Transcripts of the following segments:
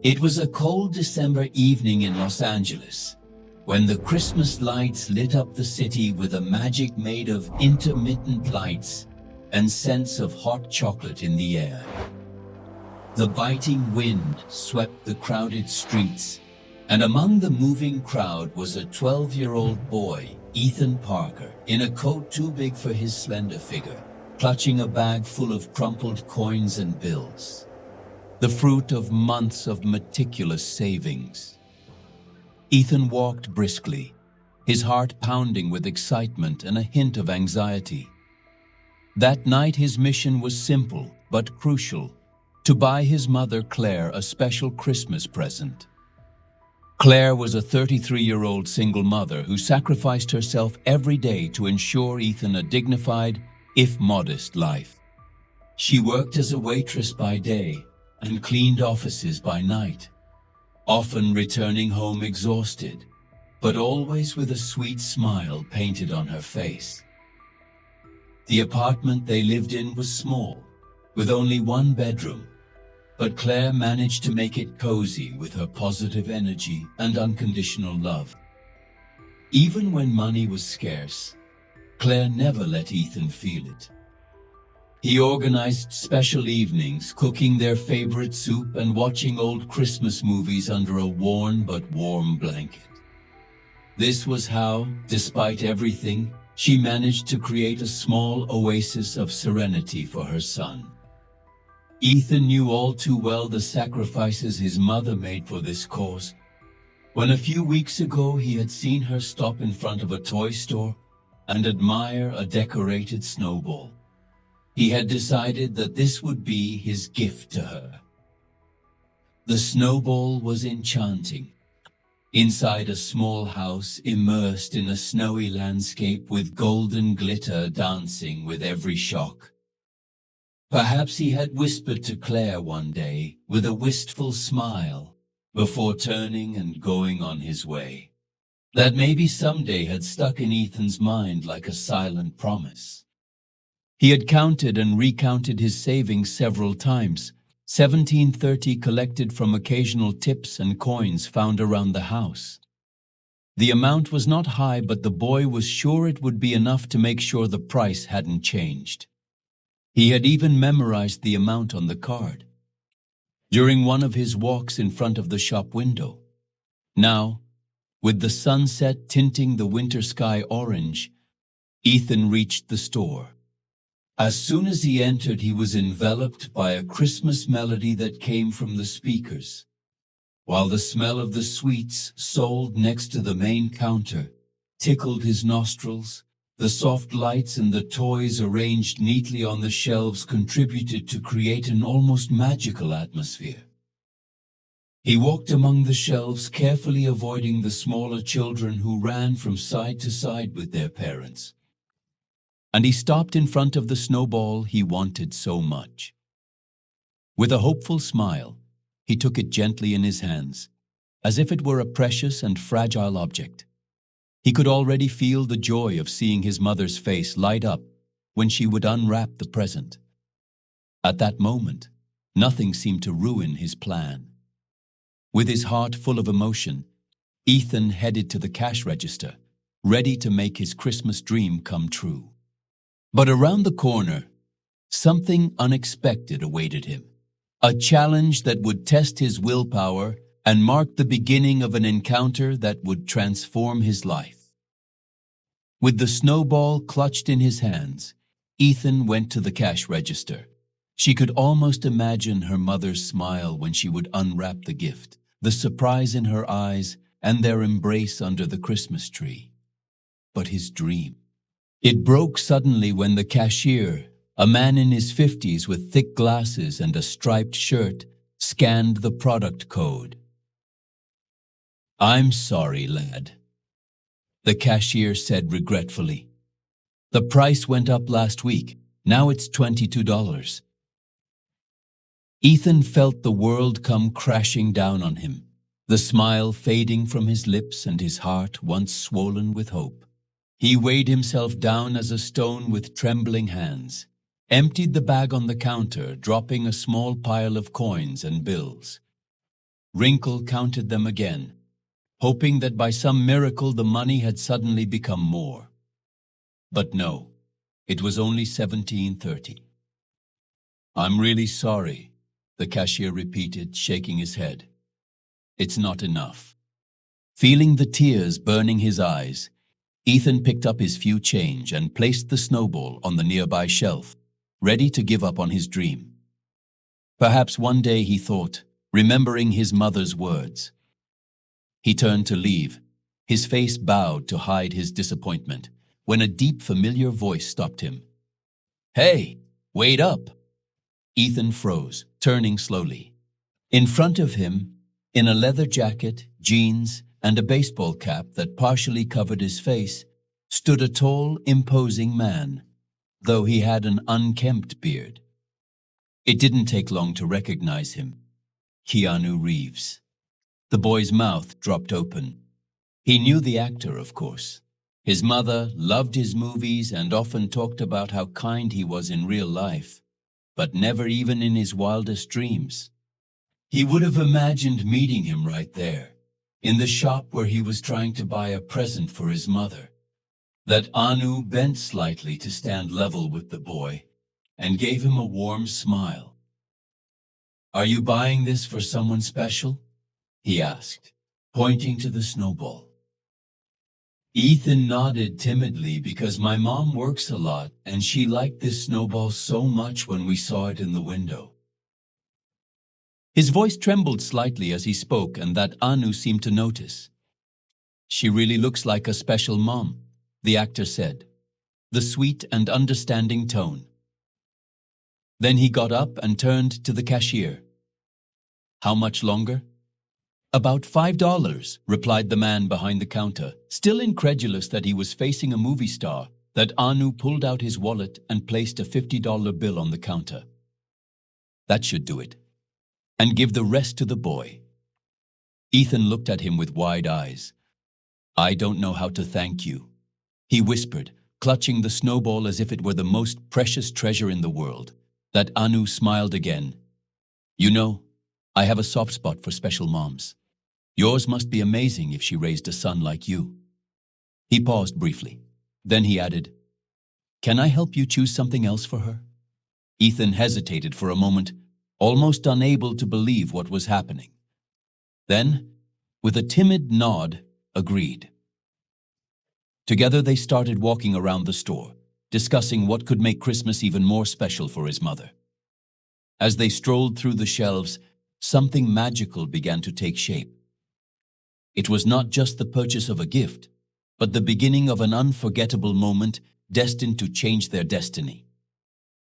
It was a cold December evening in Los Angeles, when the Christmas lights lit up the city with a magic made of intermittent lights and scents of hot chocolate in the air. The biting wind swept the crowded streets, and among the moving crowd was a 12-year-old boy, Ethan Parker, in a coat too big for his slender figure, clutching a bag full of crumpled coins and bills, the fruit of months of meticulous savings. Ethan walked briskly, his heart pounding with excitement and a hint of anxiety. That night his mission was simple but crucial: to buy his mother Claire a special Christmas present. Claire was a 33-year-old single mother who sacrificed herself every day to ensure Ethan a dignified, if modest, life. She worked as a waitress by day and cleaned offices by night, often returning home exhausted, but always with a sweet smile painted on her face. The apartment they lived in was small, with only one bedroom, but Claire managed to make it cozy with her positive energy and unconditional love. Even when money was scarce, Claire never let Ethan feel it. He organized special evenings, cooking their favorite soup and watching old Christmas movies under a worn but warm blanket. This was how, despite everything, she managed to create a small oasis of serenity for her son. Ethan knew all too well the sacrifices his mother made for this cause. When a few weeks ago he had seen her stop in front of a toy store and admire a decorated snowball, he had decided that this would be his gift to her. The snowball was enchanting. Inside a small house immersed in a snowy landscape with golden glitter dancing with every shock. Perhaps he had whispered to Claire one day with a wistful smile before turning and going on his way. That maybe someday had stuck in Ethan's mind like a silent promise. He had counted and recounted his savings several times, $17.30 collected from occasional tips and coins found around the house. The amount was not high, but the boy was sure it would be enough to make sure the price hadn't changed. He had even memorized the amount on the card during one of his walks in front of the shop window. Now, with the sunset tinting the winter sky orange, Ethan reached the store. As soon as he entered, he was enveloped by a Christmas melody that came from the speakers, while the smell of the sweets sold next to the main counter tickled his nostrils. The soft lights and the toys arranged neatly on the shelves contributed to create an almost magical atmosphere. He walked among the shelves, carefully avoiding the smaller children who ran from side to side with their parents. And he stopped in front of the snowball he wanted so much. With a hopeful smile, he took it gently in his hands, as if it were a precious and fragile object. He could already feel the joy of seeing his mother's face light up when she would unwrap the present. At that moment, nothing seemed to ruin his plan. With his heart full of emotion, Ethan headed to the cash register, ready to make his Christmas dream come true. But around the corner, something unexpected awaited him. A challenge that would test his willpower and mark the beginning of an encounter that would transform his life. With the snowball clutched in his hands, Ethan went to the cash register. She could almost imagine her mother's smile when she would unwrap the gift, the surprise in her eyes, and their embrace under the Christmas tree. But his dream, it broke suddenly when the cashier, a man in his 50s with thick glasses and a striped shirt, scanned the product code. "I'm sorry, lad," the cashier said regretfully. "The price went up last week. Now it's $22. Ethan felt the world come crashing down on him, the smile fading from his lips and his heart once swollen with hope. He weighed himself down as a stone with trembling hands, emptied the bag on the counter, dropping a small pile of coins and bills. Wrinkle counted them again, hoping that by some miracle the money had suddenly become more. But no, it was only 1730. "I'm really sorry," the cashier repeated, shaking his head. "It's not enough." Feeling the tears burning his eyes, Ethan picked up his few change and placed the snowball on the nearby shelf, ready to give up on his dream. Perhaps one day, he thought, remembering his mother's words. He turned to leave, his face bowed to hide his disappointment, when a deep, familiar voice stopped him. "Hey, wait up!" Ethan froze, turning slowly. In front of him, in a leather jacket, jeans, and a baseball cap that partially covered his face, stood a tall, imposing man, though he had an unkempt beard. It didn't take long to recognize him. Keanu Reeves. The boy's mouth dropped open. He knew the actor, of course. His mother loved his movies and often talked about how kind he was in real life, but never even in his wildest dreams. He would have imagined meeting him right there, in the shop where he was trying to buy a present for his mother. That Anu bent slightly to stand level with the boy and gave him a warm smile. "Are you buying this for someone special?" he asked, pointing to the snowball. Ethan nodded timidly because my mom works a lot and she liked this snowball so much when we saw it in the window. His voice trembled slightly as he spoke, and that Anu seemed to notice. "She really looks like a special mom," the actor said, the sweet and understanding tone. Then he got up and turned to the cashier. "How much longer?" "About $5, replied the man behind the counter, still incredulous that he was facing a movie star. That Anu pulled out his wallet and placed a $50 bill on the counter. "That should do it. And give the rest to the boy." Ethan looked at him with wide eyes. "I don't know how to thank you," he whispered, clutching the snowball as if it were the most precious treasure in the world. That Anu smiled again. "You know, I have a soft spot for special moms. Yours must be amazing if she raised a son like you." He paused briefly. Then he added, "Can I help you choose something else for her?" Ethan hesitated for a moment, almost unable to believe what was happening. Then, with a timid nod, agreed. Together they started walking around the store, discussing what could make Christmas even more special for his mother. As they strolled through the shelves, something magical began to take shape. It was not just the purchase of a gift, but the beginning of an unforgettable moment destined to change their destiny.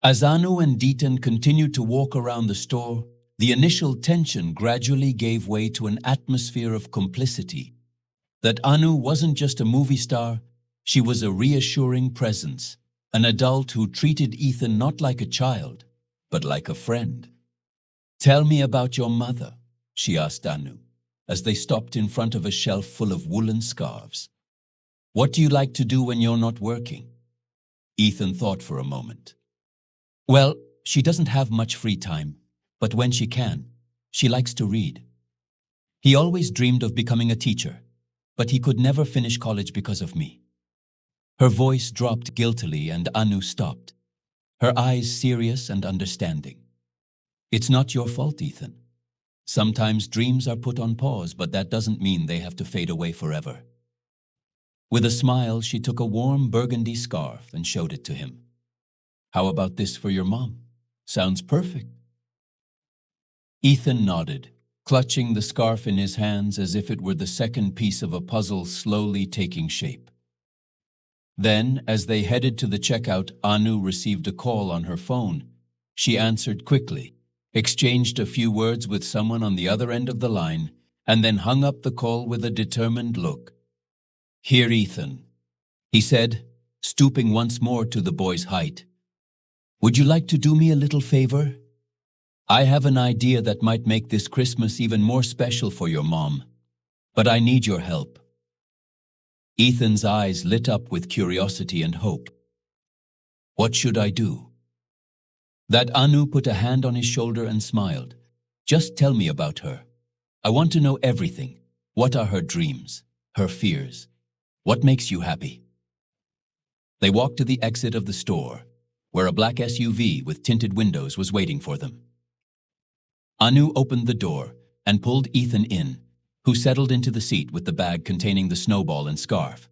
As Anu and Deetan continued to walk around the store, the initial tension gradually gave way to an atmosphere of complicity. That Anu wasn't just a movie star, she was a reassuring presence, an adult who treated Ethan not like a child, but like a friend. "Tell me about your mother," she asked Anu, as they stopped in front of a shelf full of woolen scarves. "What do you like to do when you're not working?" Ethan thought for a moment. "Well, she doesn't have much free time, but when she can, she likes to read. He always dreamed of becoming a teacher, but he could never finish college because of me." Her voice dropped guiltily and Anu stopped, her eyes serious and understanding. "It's not your fault, Ethan. Sometimes dreams are put on pause, but that doesn't mean they have to fade away forever." With a smile, she took a warm burgundy scarf and showed it to him. "How about this for your mom? Sounds perfect." Ethan nodded, clutching the scarf in his hands as if it were the second piece of a puzzle slowly taking shape. Then, as they headed to the checkout, Anu received a call on her phone. She answered quickly, exchanged a few words with someone on the other end of the line, and then hung up the call with a determined look. "Here, Ethan," he said, stooping once more to the boy's height. "Would you like to do me a little favor? I have an idea that might make this Christmas even more special for your mom, but I need your help." Ethan's eyes lit up with curiosity and hope. "What should I do?" That Anu put a hand on his shoulder and smiled. "Just tell me about her. I want to know everything. What are her dreams? Her fears? What makes you happy? They walked to the exit of the store, where a black SUV with tinted windows was waiting for them. Anu opened the door and pulled Ethan in, who settled into the seat with the bag containing the snowball and scarf.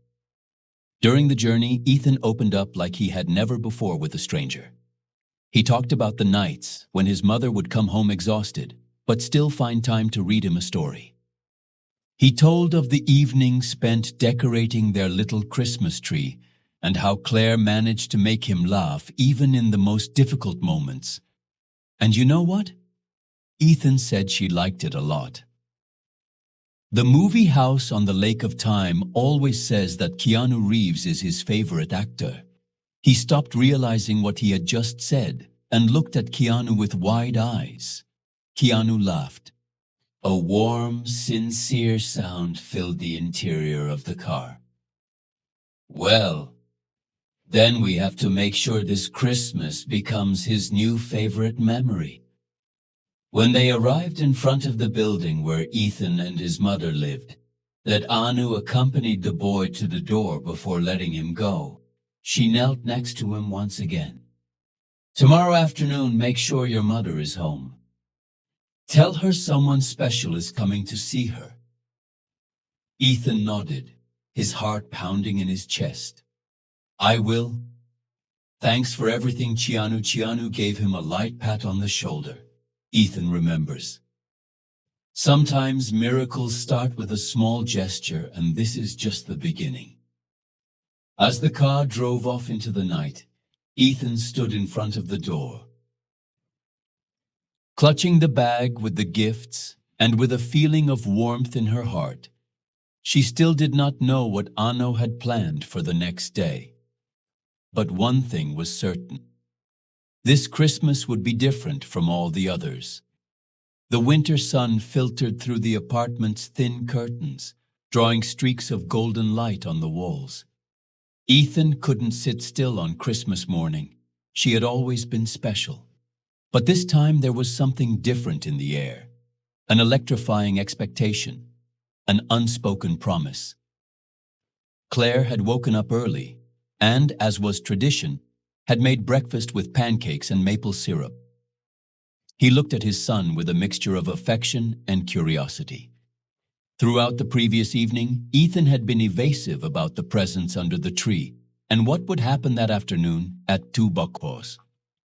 During the journey, Ethan opened up like he had never before with a stranger. He talked about the nights when his mother would come home exhausted, but still find time to read him a story. He told of the evening spent decorating their little Christmas tree and how Claire managed to make him laugh even in the most difficult moments. And you know what? Ethan said she liked it a lot. The movie House on the Lake of Time always says that Keanu Reeves is his favorite actor. He stopped realizing what he had just said and looked at Keanu with wide eyes. Keanu laughed. A warm, sincere sound filled the interior of the car. Well, then we have to make sure this Christmas becomes his new favorite memory. When they arrived in front of the building where Ethan and his mother lived, that Anu accompanied the boy to the door before letting him go, she knelt next to him once again. Tomorrow afternoon, make sure your mother is home. Tell her someone special is coming to see her. Ethan nodded, his heart pounding in his chest. I will. Thanks for everything, Keanu. Keanu gave him a light pat on the shoulder. Ethan remembers. Sometimes miracles start with a small gesture, and this is just the beginning. As the car drove off into the night, Ethan stood in front of the door. Clutching the bag with the gifts and with a feeling of warmth in her heart, she still did not know what Anu had planned for the next day. But one thing was certain. This Christmas would be different from all the others. The winter sun filtered through the apartment's thin curtains, drawing streaks of golden light on the walls. Ethan couldn't sit still on Christmas morning. She had always been special. But this time there was something different in the air. An electrifying expectation. An unspoken promise. Claire had woken up early and, as was tradition, had made breakfast with pancakes and maple syrup. He looked at his son with a mixture of affection and curiosity. Throughout the previous evening, Ethan had been evasive about the presents under the tree and what would happen that afternoon at 2 Buckpaws.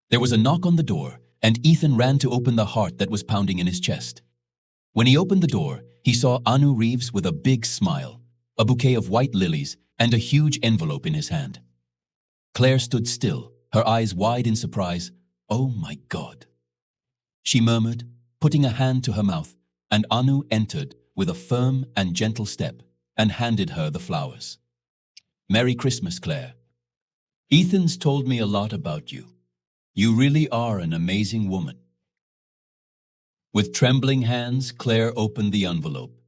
There was a knock on the door, and Ethan ran to open the heart that was pounding in his chest. When he opened the door, he saw Keanu Reeves with a big smile, a bouquet of white lilies, and a huge envelope in his hand. Claire stood still, her eyes wide in surprise. "Oh my God," she murmured, putting a hand to her mouth, and Anu entered with a firm and gentle step and handed her the flowers. "Merry Christmas, Claire. Ethan's told me a lot about you. You really are an amazing woman." With trembling hands, Claire opened the envelope.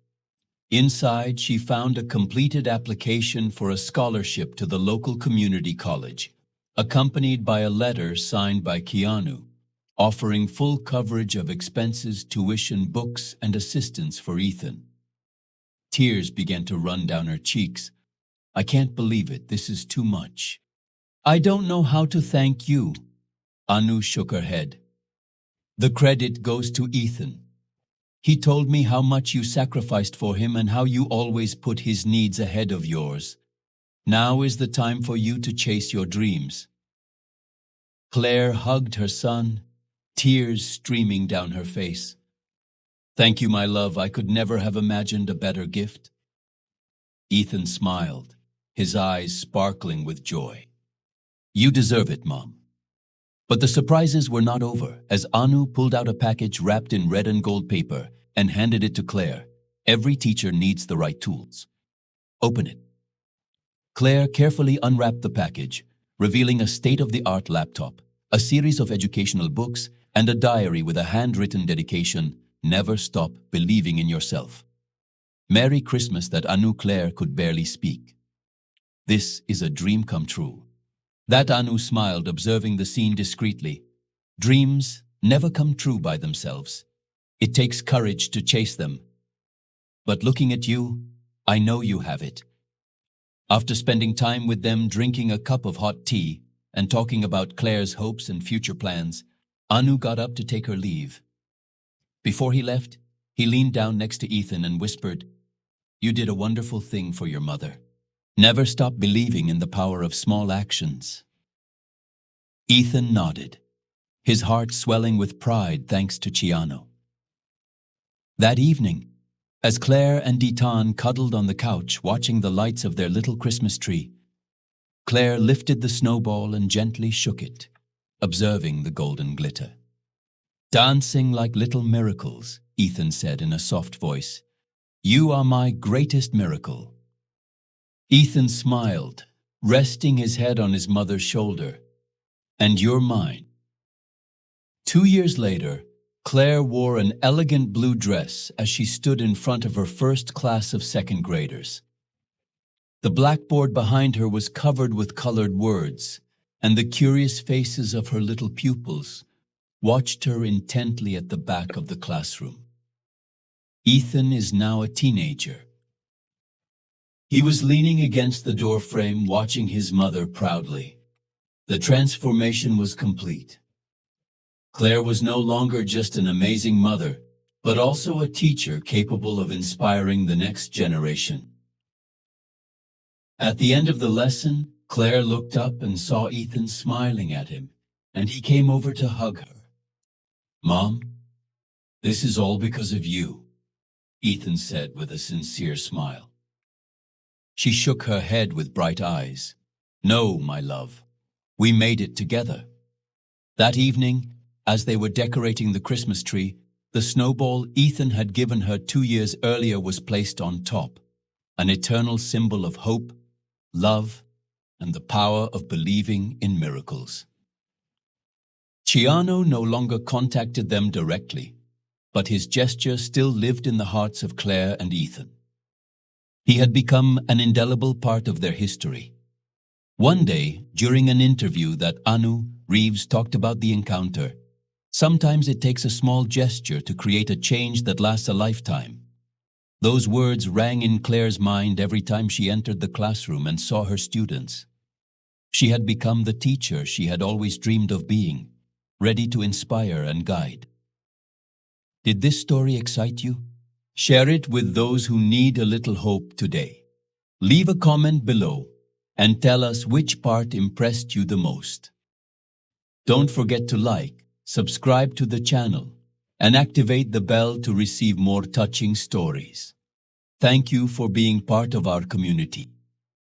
Inside, she found a completed application for a scholarship to the local community college, accompanied by a letter signed by Keanu, offering full coverage of expenses, tuition, books, and assistance for Ethan. Tears began to run down her cheeks. "I can't believe it. This is too much. I don't know how to thank you." Anu shook her head. "The credit goes to Ethan. He told me how much you sacrificed for him and how you always put his needs ahead of yours. Now is the time for you to chase your dreams." Claire hugged her son, tears streaming down her face. "Thank you, my love. I could never have imagined a better gift." Ethan smiled, his eyes sparkling with joy. "You deserve it, Mom." But the surprises were not over as Anu pulled out a package wrapped in red and gold paper and handed it to Claire. "Every teacher needs the right tools. Open it." Claire carefully unwrapped the package, revealing a state-of-the-art laptop, a series of educational books, and a diary with a handwritten dedication, "Never stop believing in yourself." Merry Christmas that Anu Claire could barely speak. "This is a dream come true." That Anu smiled, observing the scene discreetly. Dreams never come true by themselves. It takes courage to chase them, But looking at you, I know you have it. After spending time with them drinking a cup of hot tea and talking about Claire's hopes and future plans, Anu got up to take her leave. Before he left, he leaned down next to Ethan and whispered, "You did a wonderful thing for your mother. Never stop believing in the power of small actions." Ethan nodded, his heart swelling with pride thanks to Keanu. That evening, as Claire and Deetan cuddled on the couch watching the lights of their little Christmas tree, Claire lifted the snowball and gently shook it, observing the golden glitter. "Dancing like little miracles," Ethan said in a soft voice. "You are my greatest miracle." Ethan smiled, resting his head on his mother's shoulder. "And you're mine." 2 years later, Claire wore an elegant blue dress as she stood in front of her first class of second graders. The blackboard behind her was covered with colored words, and the curious faces of her little pupils watched her intently at the back of the classroom. Ethan is now a teenager. He was leaning against the doorframe watching his mother proudly. The transformation was complete. Claire was no longer just an amazing mother, but also a teacher capable of inspiring the next generation. At the end of the lesson, Claire looked up and saw Ethan smiling at him, and he came over to hug her. "Mom, this is all because of you," Ethan said with a sincere smile. She shook her head with bright eyes. "No, my love, we made it together." That evening, as they were decorating the Christmas tree, the snowball Ethan had given her 2 years earlier was placed on top, an eternal symbol of hope, love, and the power of believing in miracles. Keanu no longer contacted them directly, but his gesture still lived in the hearts of Claire and Ethan. He had become an indelible part of their history. One day, during an interview that Keanu Reeves talked about the encounter, "Sometimes it takes a small gesture to create a change that lasts a lifetime." Those words rang in Claire's mind every time she entered the classroom and saw her students. She had become the teacher she had always dreamed of being, ready to inspire and guide. Did this story excite you? Share it with those who need a little hope today. Leave a comment below and tell us which part impressed you the most. Don't forget to like, subscribe to the channel, and activate the bell to receive more touching stories. Thank you for being part of our community.